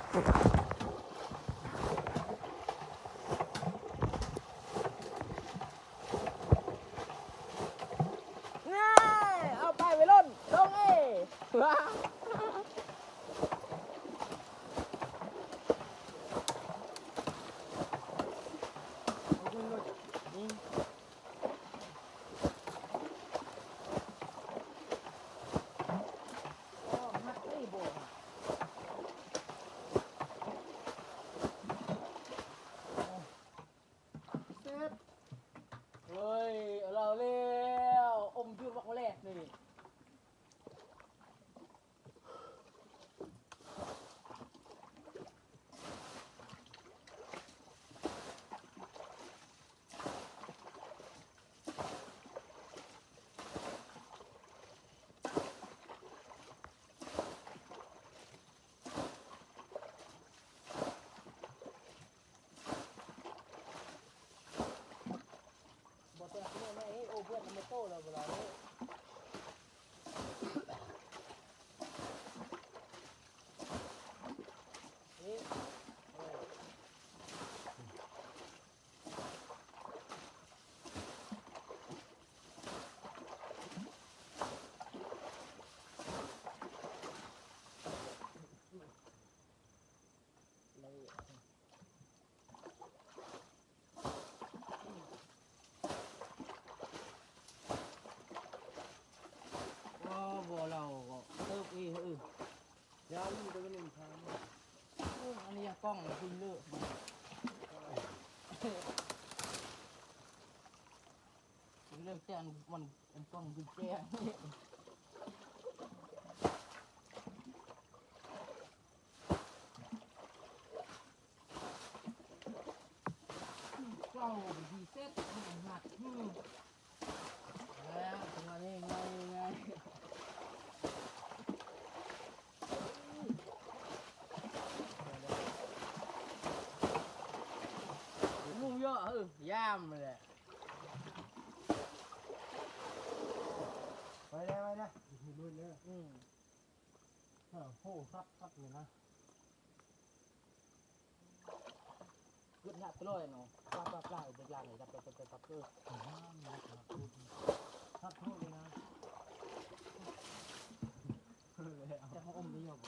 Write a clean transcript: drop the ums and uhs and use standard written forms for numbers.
ง่ายเอาไปไปล่นลงเอ้ว้าเฮ้ยเราเลี้ยวอมยืดวักแรกนี่บอกตัวนี้แม่โอ้เพื่อนมันไม่โตแล้วเวลานี้บ่เราเติบอียาวอยู่ตัวนึงทางอันนี้กล้องคุณเลือกเลือกแต่มันเป็นกล้องคุณแจ้งเจ้าดีเซ็ตมันหักแล้วจังหวะนี้ไงงูเยอะย่ามเลยไปเลยมืดเลยโอ้ครับเลยนะกึศหนักไปเลยเนาะปลาเด็กหลังเลยจับครับโทษเลยนะจะเขาอมได้ยัง